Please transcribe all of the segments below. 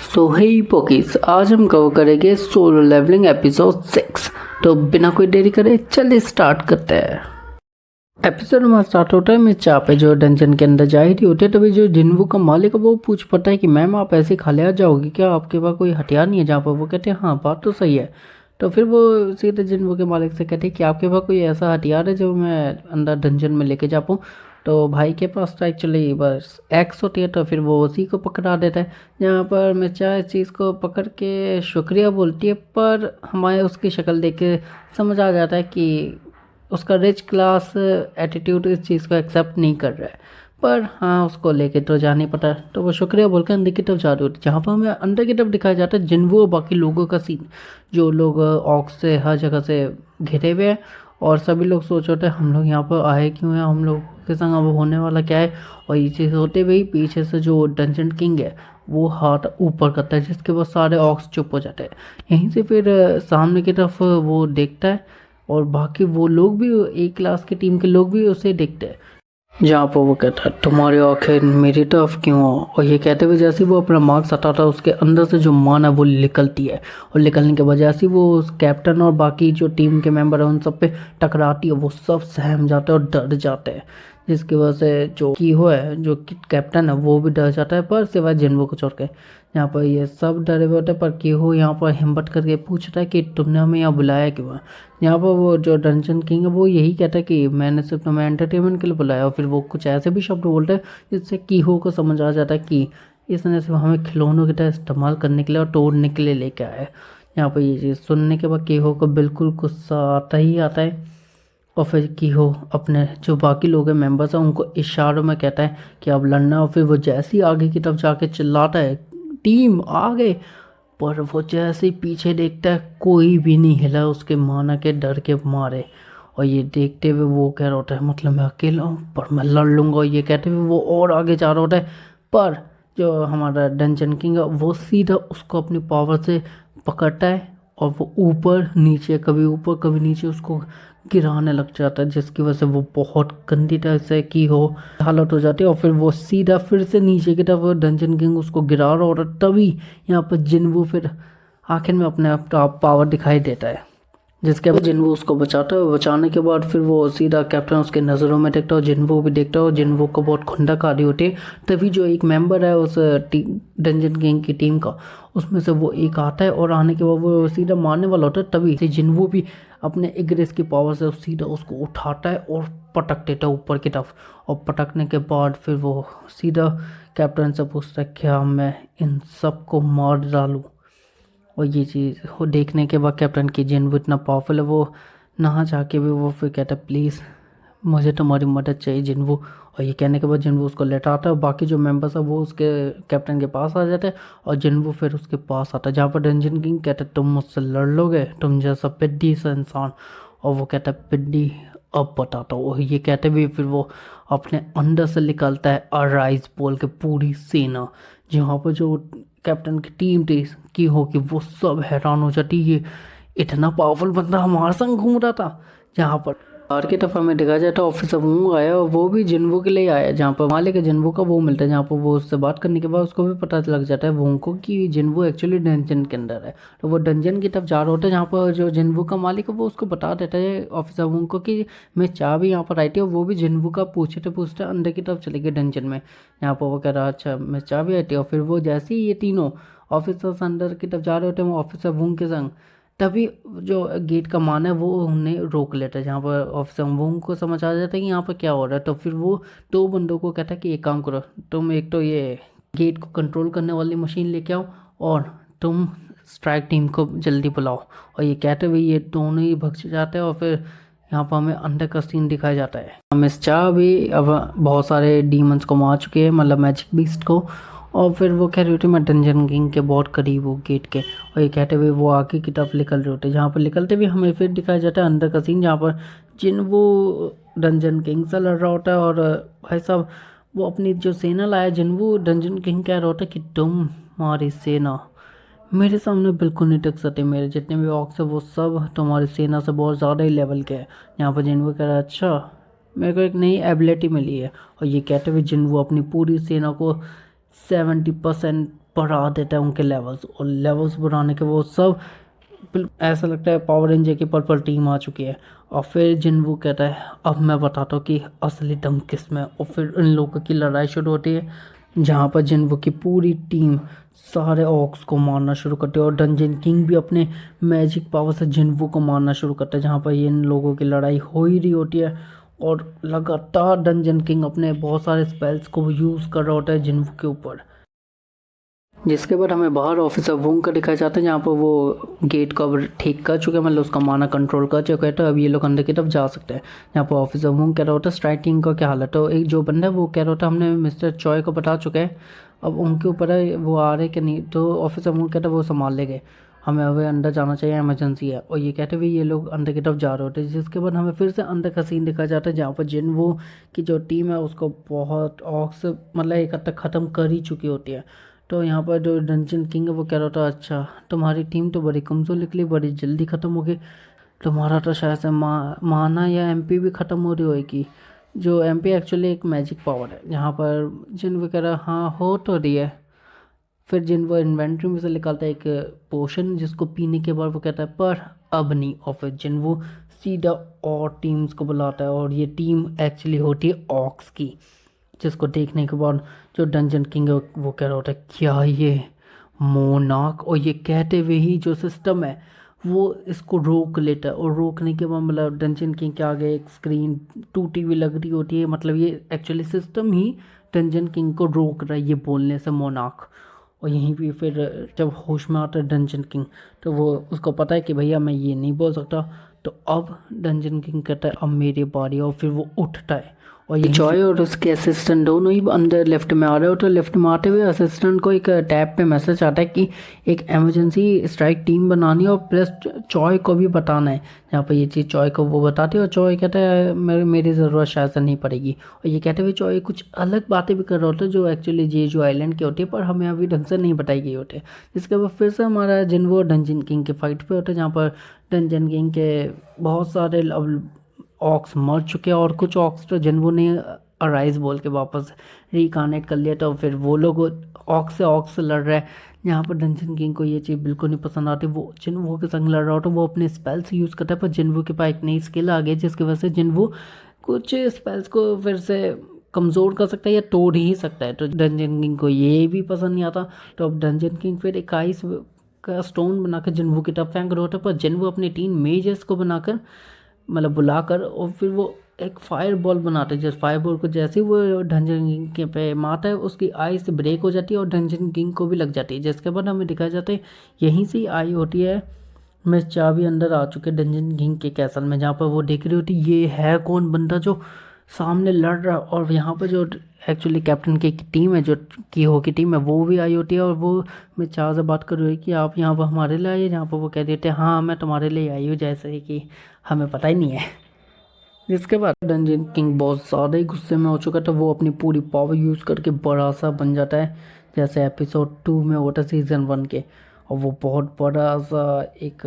सो हे पोकीज, आज हम कवर करेंगे सोलो लेवलिंग एपिसोड 6। तो बिना कोई देरी करे चलिए स्टार्ट करते हैं। एपिसोड हमारा स्टार्ट होता है मिर्चा पे जो डंजन के अंदर जा रही होती है। तभी जो जिन्वू का मालिक है वो पूछ पड़ता है कि मैम आप ऐसे खाली आ जाओगी क्या, आपके पास कोई हथियार नहीं है? जहाँ पर वो कहते हैं हाँ बात तो सही है। तो फिर वो सीधे जिन्वू के मालिक से कहते हैं कि आपके पास कोई ऐसा हथियार है जो मैं अंदर डंजन में लेके जा पाऊँ? तो भाई के पास तो एक्चुअली बस एक्स होती है, तो फिर वो उसी को पकड़ा देता है। जहाँ पर मिर्चा इस चीज़ को पकड़ के शुक्रिया बोलती है, पर हमारे उसकी शक्ल देख के समझ आ जाता है कि उसका रिच क्लास एटीट्यूड इस चीज़ को एक्सेप्ट नहीं कर रहा है। पर हाँ उसको लेके तो जाने पता, तो वो शुक्रिया बोलकर अंदर की तरफ जा रही होती है। जहाँ पर हमें अंदर की तरफ दिखाया जाता है जिन्वू और बाकी लोगों का सीन, जो लोग ऑक्स से हर जगह से घिरे हुए हैं। और सभी लोग सोच रहे थे हम लोग यहाँ पर आए क्यों हैं, हम लोग के संग अब होने वाला क्या है। और ये चीज़ होते हुए ही पीछे से जो डंजन किंग है वो हाथ ऊपर करता है, जिसके बाद सारे ऑक्स चुप हो जाते हैं। यहीं से फिर सामने की तरफ वो देखता है और बाकी वो लोग भी, एक क्लास की टीम के लोग भी उसे देखते हैं। जहाँ पर वो कहता है तुम्हारी आंखें मेरी तरफ क्यों हो? और ये कहते हुए जैसे वो अपना मार्क्स हटाता है उसके अंदर से जो मान है वो निकलती है। और निकलने के वजह से वो उस कैप्टन और बाकी जो टीम के मेंबर हैं उन सब पे टकराती है। वो सब सहम जाते हैं और डर जाते हैं, जिसकी वजह से जो कीहो है, जो कैप्टन है, वो भी डर जाता है, पर सिवाय जिन्वू को छोड़ के। यहाँ पर ये सब डरे हुए होते हैं, पर कीहो यहाँ पर हिम्मत करके पूछता है कि तुमने हमें यहाँ बुलाया क्यों है? यहाँ पर वो जो डंजन किंग है वो यही कहता है कि मैंने सिर्फ तुम्हें एंटरटेनमेंट के लिए बुलाया। और फिर वो कुछ ऐसे भी शब्द बोलते हैं जिससे कीहो को समझ आ जाता है कि इसने सिर्फ हमें खिलौनों की तरह इस्तेमाल करने के लिए और तोड़ने के लिए लेके आया है। यहाँ पर ये चीज़ सुनने के बाद कीहो को बिल्कुल गुस्सा आता ही आता है। और फिर कीहो अपने जो बाकी लोग हैं मेंबर्स हैं उनको इशारों में कहता है कि अब लड़ना। और फिर वो जैसे ही आगे की तरफ जाके चिल्लाता है टीम आगे, पर वो जैसे ही पीछे देखता है कोई भी नहीं हिला उसके माना के डर के मारे। और ये देखते हुए वो कह रहा होता है मतलब मैं अकेला हूँ पर मैं लड़ लूँगा। और ये कहते हुए वो और आगे जा रहा होता है, पर जो हमारा डंजन किंग है वो सीधा उसको अपनी पावर से पकड़ता है और वो ऊपर कभी नीचे उसको गिराने लग जाता है, जिसकी वजह से वो बहुत गंदी तरह से की हो हालत हो जाती है। और फिर वो सीधा फिर से नीचे की तरफ डंजन किंग उसको गिरा रहा होता है। तभी यहाँ पर जिन्वू फिर आखिर में अपने आप का पावर दिखाई देता है, जिसके बाद जिन्वू उसको बचाता है। बचाने के बाद फिर वो सीधा कैप्टन उसके नज़रों में देखता है और जिन्वू भी देखता है। और जिन्वू को बहुत खुंदक आ रही होती है। तभी जो एक मेंबर है उस डंजन किंग की टीम का, उसमें से वो एक आता है और आने के बाद वो सीधा मारने वाला होता है। तभी से जिन्वू भी अपने इग्रेस की पावर से सीधा उसको उठाता है और पटक देता है ऊपर की तरफ। और पटकने के बाद फिर वो सीधा कैप्टन से पूछता है क्या मैं इन सबको मार डालूँ? और ये चीज़ वो देखने के बाद कैप्टन की जिन्वू इतना पावरफुल है, वो नहा चाह के भी वो फिर कहता है प्लीज़ मुझे तुम्हारी मदद चाहिए जिन्वू। और ये कहने के बाद जिन्वू उसको लेटाता है और बाकी जो मेंबर्स है वो उसके कैप्टन के पास आ जाते हैं और जिन्वू फिर उसके पास आता है। जहाँ पर डंजन किंग कहता है तुम मुझसे लड़ लोगे, तुम जैसा पिड्डी सा इंसान? और वो कहता है पिड्डी अब बताता हूँ। और ये कहते हुए फिर वो अपने अंदर से निकलता है अराइज बोल के पूरी सेना। जहाँ पर जो कैप्टन की टीम थी की हो कि वो सब हैरान हो जाती है, इतना पावरफुल बंदा हमारे संग घूम रहा था। जहाँ पर बाहर की तरफ हमें देखा जाए तो ऑफिसर वो आया और वो भी जिन्वू के लिए आया, जहाँ पर मालिक है जिन्वू का वो मिलता है। जहाँ पर वो उससे बात करने के बाद उसको भी पता लग जाता है वो को कि जिन्वू एक्चुअली डंजन के अंदर है। तो वो डंजन की तरफ जा रहा होता है, जहाँ पर जो जिन्वू का मालिक है वो उसको बता देता है ऑफिसर वो को कि मैं चाह भी यहाँ पर आई थी। और वो भी जिन्वू का पूछते अंदर की तरफ चले गए डंजन में। यहाँ पर वो कह रहा अच्छा मैं चाह भी आई थी। और फिर वो जैसे ही ये तीनों ऑफिसर्स अंदर की तरफ जा रहे होते हैं वो ऑफिसर वूंग के संग, तभी जो गेट का मान है वो उन्हें रोक लेता है। जहाँ पर ऑफिसर वोंग को समझ आ जाता है कि यहाँ पर क्या हो रहा है। तो फिर वो दो बंदों को कहता है कि एक काम करो, तुम एक तो ये गेट को कंट्रोल करने वाली मशीन लेके आओ और तुम स्ट्राइक टीम को जल्दी बुलाओ। और ये कहते हुए ये दोनों ही भग जाते हैं और फिर यहाँ पर हमें अंदर का सीन दिखाया जाता है। मिस चा भी अब बहुत सारे डीमंस को मार चुके हैं, मतलब मैजिक बीस्ट को। और फिर वो कह रही होती मैं डंजन किंग के बहुत करीब हूँ गेट के। और ये कहते हुए वो आगे की तरफ निकल रहे होते, जहाँ पर निकलते भी हमें फिर दिखाया जाता है अंदर का सीन, जहाँ पर जिन्वू डंजन किंग से लड़ रहा होता है। और भाई साहब वो अपनी जो सेना लाया, जिन्वू डंजन किंग कह रहा होता है कि तुम्हारी सेना मेरे सामने बिल्कुल नहीं टिक सकते, मेरे जितने भी ऑक्स है वो सब तुम्हारी सेना से बहुत ज़्यादा ही लेवल के हैं। यहाँ पर जिन्वू कह रहा है अच्छा मेरे को एक नई एबिलिटी मिली है। और ये कहते हुए जिन्वू अपनी पूरी सेना को 70% बढ़ा देता है उनके लेवल्स, और लेवल्स बढ़ाने के वो सब ऐसा लगता है पावर रेंजर की पर्पल टीम आ चुकी है। और फिर जिनवू कहता है अब मैं बताता हूँ कि असली दम किस में है। और फिर इन लोगों की लड़ाई शुरू होती है जहाँ पर जिनवू की पूरी टीम सारे ऑक्स को मारना शुरू करती है, और डंजन किंग भी अपने मैजिक पावर से जिनवू को मारना शुरू करता है, जहाँ पर ये इन लोगों की लड़ाई हो ही रही होती है। और लगातार डंजन किंग अपने बहुत सारे स्पेल्स को यूज़ कर रहा होता है जिनवू के ऊपर, जिसके बाद हमें बाहर ऑफिसर वोंग का दिखाया जाता है जहाँ पर वो गेट को अब ठीक कर चुके हैं, मतलब उसका माना कंट्रोल कर चुके हैं, तो अब ये लोग अंदर की तरफ जा सकते हैं। यहाँ पर ऑफिसर वोंग कह रहा होता है स्ट्राइक टीम का क्या हाल है, तो एक जो बंदा है वो कह रहा होता है हमने मिस्टर चॉय को बता चुके हैं, अब उनके ऊपर है वो आ रहे कि नहीं। तो ऑफिसर वोंग कहता है वो संभाल लेंगे, हमें अभी अंदर जाना चाहिए, इमरजेंसी है। और ये कहते हुए ये लोग अंदर की तरफ जा रहे होते हैं, जिसके बाद हमें फिर से अंदर का सीन दिखाया जाता है जहाँ पर जिन वो की जो टीम है उसको बहुत ऑक्स मतलब एक हद तक ख़त्म कर ही चुकी होती है। तो यहाँ पर जो डंजन किंग है वो कह रहा था अच्छा तुम्हारी टीम तो बड़ी कमज़ोर निकली, बड़ी जल्दी ख़त्म हो गई, तुम्हारा तो शायद से माना या एमपी भी ख़त्म हो रही होगी। जो एमपी एक्चुअली एक मैजिक पावर है, जहाँ पर जिन वगैरह हाँ हो तो रही है। फिर जिन वो इन्वेंट्री में से निकालता है एक पोशन जिसको पीने के बाद वो कहता है पर अब नहीं, और फिर जिन वो सीधा और टीम्स को बुलाता है, और ये टीम एक्चुअली होती है ऑक्स की, जिसको देखने के बाद जो डंजन किंग है वो कह रहा होता है क्या ये मोनाक, और ये कहते हुए ही जो सिस्टम है वो इसको रोक लेता है, और रोकने के बाद मतलब डंजन किंग के आगे एक स्क्रीन टूटी हुई लग रही होती है, मतलब ये एक्चुअली सिस्टम ही डंजन किंग को रोक रहा है ये बोलने से मोनाक। और यहीं पे फिर जब होश में आता है डंजन किंग, तो वो उसको पता है कि भैया मैं ये नहीं बोल सकता, तो अब डंजन किंग कहता है अब मेरी बारी, और फिर वो उठता है। और ये जॉय और उसके असिस्टेंट दोनों ही अंदर लेफ्ट में आ रहे हो, तो लेफ्ट में आते हुए असिस्टेंट को एक टैब पे मैसेज आता है कि एक इमरजेंसी स्ट्राइक टीम बनानी है, और प्लस जॉय को भी बताना है। जहाँ पर ये चीज़ जॉय को वो बताते हैं, और जॉय कहता है मेरी ज़रूरत शायद से नहीं पड़ेगी। और ये कहते हुए जॉय कुछ अलग बातें भी कर रहा होता है जो एक्चुअली जेजू आइलैंड की होती है, पर हमें अभी ढंग से नहीं बताई गई होती है। जिसके बाद फिर से हमारा जिनवो डंजन किंग के फाइट पे होता है, जहाँ पर डंजन किंग के बहुत सारे ऑक्स मर चुके हैं, और कुछ ऑक्स तो जिनको ने अराइज बोल के वापस रिकनेक्ट कर लिया, तो फिर वो लोग ऑक्स से ऑक्स लड़ रहे हैं। यहाँ पर डंजन किंग को ये चीज़ बिल्कुल नहीं पसंद आती, वो जिनवो के संग लड़ रहा हो तो वो अपने स्पेल्स यूज़ करता है, पर जिनवो के पास एक नई स्किल आ गई जिसकी वजह से जिनवो कुछ स्पेल्स को फिर से कमज़ोर कर सकता है या तोड़ ही सकता है। तो डंजन किंग को ये भी पसंद नहीं आता, तो अब डंजन किंग फिर एक आइस का स्टोन बनाकर जिनवो की तरफ फेंक रहा होता है, पर जिनवो अपनी टीम मेजर्स को बनाकर मतलब बुलाकर और फिर वो एक फायर बॉल बनाते हैं, जिस फायर बॉल को जैसे ही वो डंजन किंग के पे मारता है उसकी आई से ब्रेक हो जाती है और डंजन किंग को भी लग जाती है। जिसके बाद हमें दिखाया जाता है यहीं से ही आई होती है मिस चाबी अंदर आ चुके डंजन किंग के कैसल में, जहाँ पर वो देख रही होती ये है कौन बंदा जो सामने लड़ रहा है। और यहाँ पर जो एक्चुअली कैप्टन की टीम है जो की हो की टीम है वो भी आई होती है, और वो मैं चाह से बात कर रही हूँ कि आप यहाँ पर हमारे लिए आइए, जहाँ पर वो कह देते हैं हाँ मैं तुम्हारे लिए आई हूँ, जैसे कि हमें पता ही नहीं है। जिसके बाद डंजन किंग बहुत ज़्यादा ही गुस्से में हो चुका था, वो अपनी पूरी पावर यूज़ करके बड़ा सा बन जाता है, जैसे एपिसोड 2 में होता सीज़न 1 के। और वो बहुत बड़ा सा एक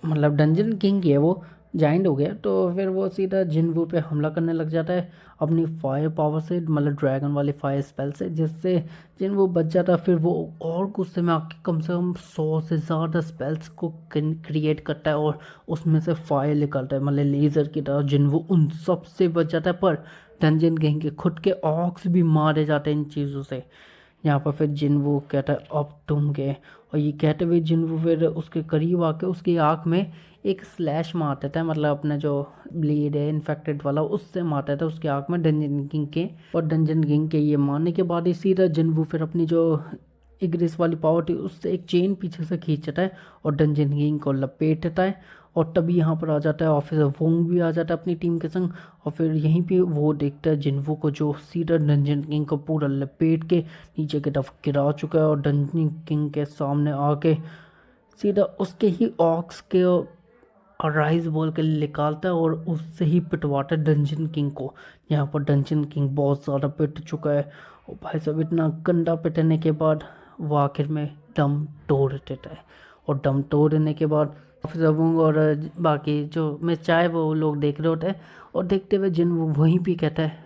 मतलब डंजन किंग ही है, वो जाइंट हो गया, तो फिर वो सीधा जिनवू पे हमला करने लग जाता है अपनी फायर पावर से, मतलब ड्रैगन वाली फायर स्पेल से, जिससे जिनवू बच जाता है। फिर वो और गुस्से में आके कम से कम 100 से ज़्यादा स्पेल्स को क्रिएट करता है और उसमें से फायर निकलता है, मतलब लेज़र की तरह। जिनवू उन सब से बच जाता है, पर डंजन किंग के खुद के ऑक्स भी मारे जाते हैं इन चीज़ों से। यहाँ पर फिर जिनवू कहता है अब तुम गए, और ये कहते हुए जिनवू फिर उसके करीब आके उसकी आँख में एक स्लैश मार देता है, मतलब अपना जो ब्लेड है इन्फेक्टेड वाला उससे मार देता है उसकी आँख में डंजन किंग के। और डंजन किंग के ये मारने के बाद ही सीधा जिनवू फिर अपनी जो इग्रिस वाली पावर थी उससे एक चेन पीछे से खींचता है और डंजन किंग को लपेटता है। और तभी यहाँ पर आ जाता है ऑफिसर वोंग भी आ जाता है अपनी टीम के संग, और फिर यहीं पे वो देखता है जिनवू को जो सीधा डंजन किंग को पूरा लपेट के नीचे की तरफ गिरा चुका है, और डंजन किंग के सामने आके सीधा उसके ही ऑक्स के राइज बोल के निकालता है और उससे ही पिटवाता है डंजन किंग को। यहाँ पर डंजन किंग बहुत ज़्यादा पिट चुका है, और भाई साहब इतना गंदा पिटने के बाद वो आखिर में दम तोड़ देता है। और दम तोड़ने के बाद ऑफिसर वोंग और बाकी जो मैं चाहे वो लोग देख रहे होते हैं, और देखते हुए जिन वो वहीं भी कहता है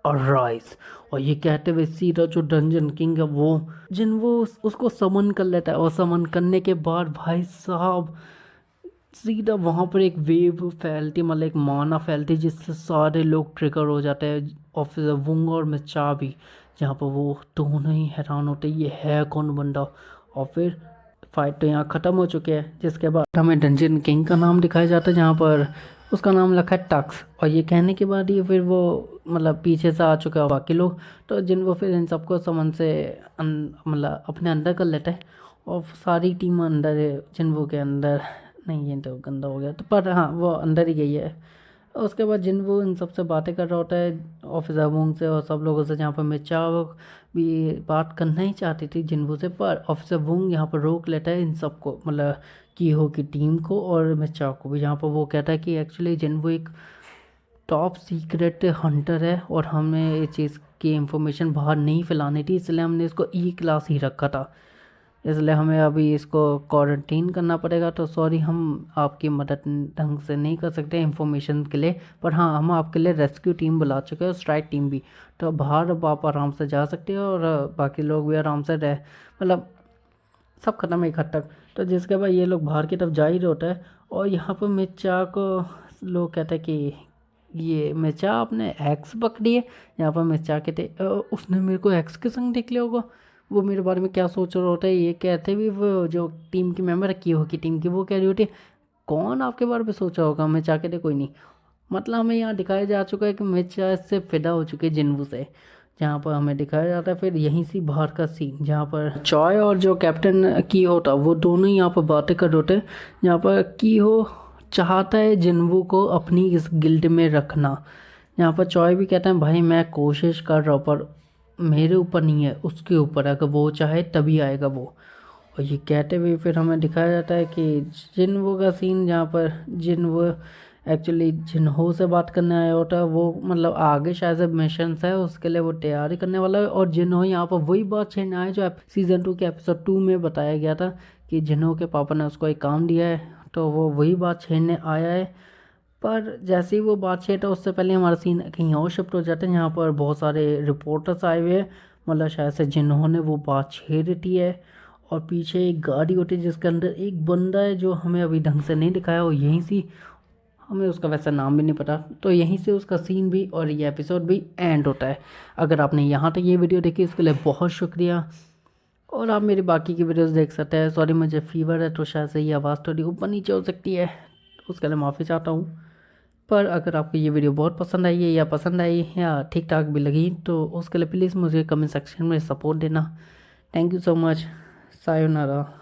अराइज। और ये कहते हुए सीधा जो डंजन किंग है वो उसको समन कर लेता है, और समन करने के बाद भाई साहब सीधा वहां पर एक वेव फैलती, मतलब एक माना फैलती जिससे सारे लोग ट्रिगर हो जाते हैं, ऑफिसर वुंग और मिर्चा भी। जहाँ पर वो दोनों ही हैरान होते हैं, ये है कौन बंदा। और फिर फाइट तो यहाँ ख़त्म हो चुके हैं, जिसके बाद हमें डंजन किंग का नाम दिखाया जाता है, जहाँ पर उसका नाम लिखा है टक्स। और ये कहने के बाद ही फिर वो मतलब पीछे से आ चुका है बाकी लोग, तो जिन वो फिर इन सबको समन से मतलब अपने अंदर कर लेते हैं। और सारी टीम अंदर है जिन वो के अंदर। नहीं ये तो गंदा हो गया, तो पर हाँ वो अंदर ही गई है। उसके बाद जिन वो इन सबसे बातें कर रहा होता है ऑफिसर वोंग से और सब लोगों से, जहाँ पर मिर्चा भी बात करना ही चाहती थी जिनवो से, पर ऑफिसर वोंग यहाँ पर रोक लेता है इन सबको, मतलब कीहो की टीम को और मिर्चा को भी। जहाँ पर वो कहता है कि एक्चुअली जिनवो एक टॉप सीक्रेट हंटर है और हमें ये चीज़ की इंफॉर्मेशन बाहर नहीं फैलानी थी, इसलिए हमने इसको ई क्लास ही रखा था, इसलिए हमें अभी इसको क्वारंटीन करना पड़ेगा। तो सॉरी, हम आपकी मदद ढंग से नहीं कर सकते इंफॉर्मेशन के लिए, पर हाँ हम आपके लिए रेस्क्यू टीम बुला चुके हैं, स्ट्राइक टीम भी। तो बाहर अब आप आराम से जा सकते हो और बाकी लोग भी आराम से रह, मतलब सब खत्म है एक हद तक। तो जिसके बाद ये लोग बाहर की तरफ जा ही रहे होता है, और यहाँ पर मिर्चा को लोग कहते हैं कि ये मिर्चा आपने एक्स पकड़ी है। यहाँ पर मिर्चा कहते उसने मेरे को एक्स के संग देख लिया होगा, वो मेरे बारे में क्या सोच रहा होता है। ये कहते भी वो जो टीम की मेंबर की हो की टीम की, वो कह रही होती है कौन आपके बारे में सोचा होगा। मिर्चा कहते कोई नहीं। मतलब हमें यहाँ दिखाया जा चुका है कि मिर्चा इससे फिदा हो चुके जिन्वू से, जहाँ पर हमें दिखाया जाता है फिर यहीं से बाहर का सीन, जहाँ पर चॉय और जो कैप्टन की होता वो दोनों ही यहाँ पर बातें कर रहे होते हैं। जहाँ पर की हो चाहता है जिन्वू को अपनी इस गिल्ड में रखना। यहाँ पर चॉय भी कहता है भाई मैं कोशिश कर रहा हूँ, पर मेरे ऊपर नहीं है, उसके ऊपर है, अगर वो चाहे तभी आएगा वो। और ये कहते हुए फिर हमें दिखाया जाता है कि जिन्वो का सीन, जहाँ पर जिन्वो एक्चुअली जिन्हो से बात करने आया होता है, वो मतलब आगे शायद से मिशन है उसके लिए वो तैयारी करने वाला है। और जिन्हो यहाँ पर वही बात छेड़ने आए जो सीज़न 2 के एपिसोड 2 में बताया गया था कि जिन्हो के पापा ने उसको एक काम दिया है, तो वो वही बात छेड़ने आया है। पर जैसे ही वो बात छेड़ता है उससे पहले हमारा सीन कहीं और शिफ्ट हो जाता है, यहाँ पर बहुत सारे रिपोर्टर्स आए हुए हैं, मतलब शायद से जिन्होंने वो बात छेड़ दी है। और पीछे एक गाड़ी होती है जिसके अंदर एक बंदा है जो हमें अभी ढंग से नहीं दिखाया, और यहीं से हमें उसका वैसा नाम भी नहीं पता, तो यहीं से उसका सीन भी और ये एपिसोड भी एंड होता है। अगर आपने यहाँ तक ये वीडियो देखी इसके लिए बहुत शुक्रिया, और आप मेरी बाकी की वीडियोस देख सकते हैं। सॉरी मुझे फीवर है तो शायद से ये आवाज़ थोड़ी ऊपर नीचे हो सकती है, उसके लिए माफ़ी चाहता हूँ। पर अगर आपको ये वीडियो बहुत पसंद आई है या पसंद आई या ठीक ठाक भी लगी, तो उसके लिए प्लीज़ मुझे कमेंट सेक्शन में सपोर्ट देना। Thank you so much. Sayonara.